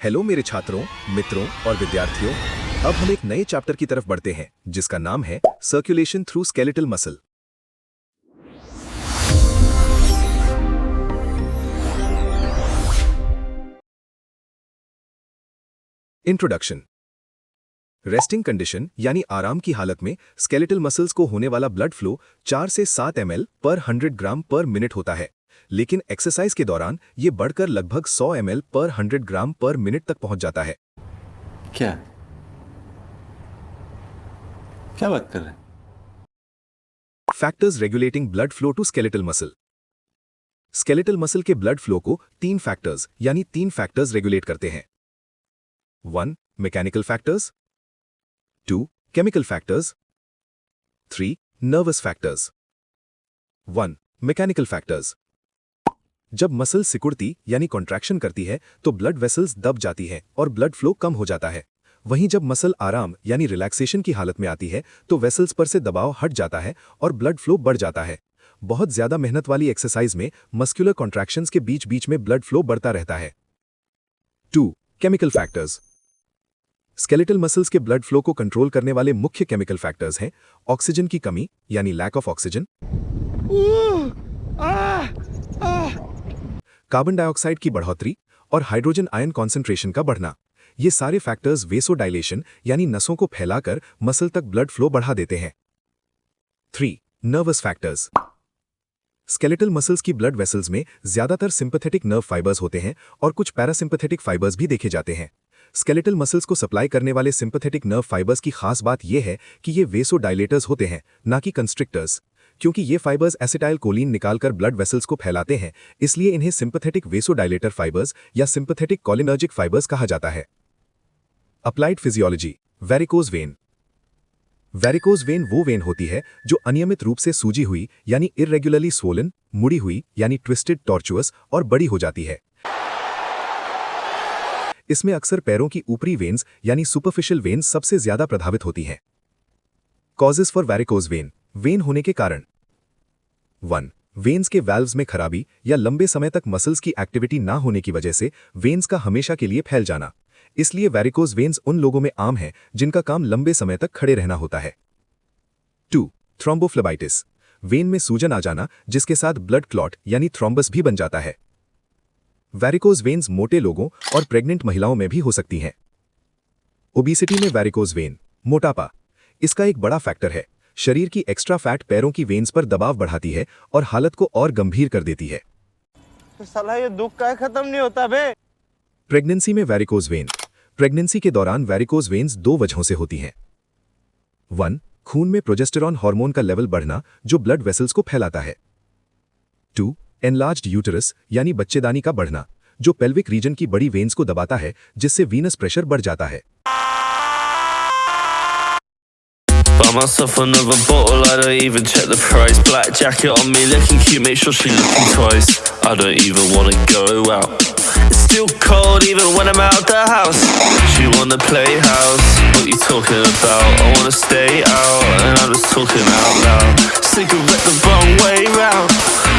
Hello मेरे छात्रों, मित्रों और विद्यार्थियों। अब हम एक नए चैप्टर की तरफ बढ़ते हैं जिसका नाम है circulation through skeletal muscle. Introduction. Resting condition यानी आराम की हालत में स्केलेटल मसल्स को होने वाला ब्लड फ्लो 4 से 7 ml पर 100 ग्राम पर मिनट होता है, लेकिन एक्सरसाइज के दौरान ये बढ़कर लगभग 100 ml पर 100 ग्राम पर मिनट तक पहुंच जाता है। क्या क्या बात कर रहे हैं? Factors regulating blood flow to skeletal muscle. Skeletal muscle के ब्लड फ्लो को 3 फैक्टर्स रेगुलेट करते हैं। 1. Mechanical factors, 2. Chemical factors, 3. Nervous factors. 1. Mechanical factors. जब मसल सिकुड़ती यानी कॉन्ट्रैक्शन करती है तो ब्लड वेसल्स दब जाती है और ब्लड फ्लो कम हो जाता है। वहीं जब मसल आराम यानी रिलैक्सेशन की हालत में आती है तो वेसल्स पर से दबाव हट जाता है और ब्लड फ्लो बढ़ जाता है। बहुत ज्यादा मेहनत वाली एक्सरसाइज में मस्कुलर कॉन्ट्रैक्शंस के बीच बीच में ब्लड फ्लो बढ़ता रहता है। 2. Chemical factors. स्केलेटल मसल्स के ब्लड फ्लो को कंट्रोल करने वाले मुख्य केमिकल फैक्टर्स हैं ऑक्सीजन की कमी यानी lack of oxygen, carbon dioxide की बढ़ोतरी और हाइड्रोजन आयन कॉन्सेंट्रेशन का बढ़ना। ये सारे फैक्टर्स वेसोडाइलेशन यानी नसों को फैलाकर मसल तक ब्लड फ्लो बढ़ा देते हैं। 3. Nervous factors. स्केलेटल मसल्स की ब्लड वेसल्स में ज्यादातर सिंपैथेटिक नर्व फाइबर्स होते हैं और कुछ पैरासिम्पैथेटिक फाइबर्स भी देखे जाते हैं। स्केलेटल मसल्स को सप्लाई करने वाले सिंपैथेटिक नर्व फाइबर्स की खास बात यह है कि ये वेसोडाइलेटर्स होते हैं, ना कि कंस्ट्रिक्टर्स। क्योंकि ये फाइबर्स एसिटाइल कोलिन निकालकर ब्लड वेसल्स को फैलाते हैं, इसलिए इन्हें सिंपैथेटिक वेसोडाइलेटर फाइबर्स या सिंपैथेटिक कोलिनर्जिक फाइबर्स कहा जाता है। Applied physiology. Varicose vein. Varicose vein वो वेन होती है जो अनियमित रूप से सूजी हुई यानी इर्रेगुलरली स्वोलन, मुड़ी हुई यानी ट्विस्टेड, टॉर्चुअस और बड़ी हो जाती है। इसमें अक्सर पैरों की ऊपरी वेन्स यानी सुपरफिशियल वेन्स सबसे ज्यादा प्रभावित होती हैं। Causes for varicose vein. When होने के कारण। 1. वेन्स के वाल्व्स में खराबी या लंबे समय तक मसल्स की एक्टिविटी ना होने की वजह से वेन्स का हमेशा के लिए फैल जाना। इसलिए वेरिकोज वेन्स उन लोगों में आम है जिनका काम लंबे समय तक खड़े रहना होता है। 2. थ्रोम्बोफ्लेबाइटिस। वेन में सूजन आ जाना जिसके साथ ब्लड क्लॉट यानी थ्रोम्बस भी बन जाता है। वेरिकोज वेन्स मोटे लोगों और प्रेग्नेंट महिलाओं में भी हो सकती हैं। ओबेसिटी में वेरिकोज वेन। मोटापा इसका एक बड़ा फैक्टर है। शरीर की एक्स्ट्रा फैट पैरों की वेन्स पर दबाव बढ़ाती है और हालत को और गंभीर कर देती है। तो साला ये दुख का खत्म नहीं होता बे। प्रेगनेंसी में वेरिकोज वेन। प्रेगनेंसी के दौरान वेरिकोज वेन्स 2 वजहों से होती हैं। 1. खून में प्रोजेस्टेरॉन हार्मोन का लेवल बढ़ना जो ब्लड वेसल्स को फैलाता है। 2. एनलार्ज्ड यूटेरस यानी बच्चेदानी का बढ़ना जो पेल्विक रीजन की बड़ी वेन्स को दबाता है जिससे वीनस प्रेशर बढ़ जाता है। Buy myself another bottle, I don't even check the price. Black jacket on me, looking cute, make sure she looking twice. I don't even wanna go out. It's still cold even when I'm out the house. She wanna play house, what you talking about? I wanna stay out, and I'm just talking out loud. Cigarette the wrong way round.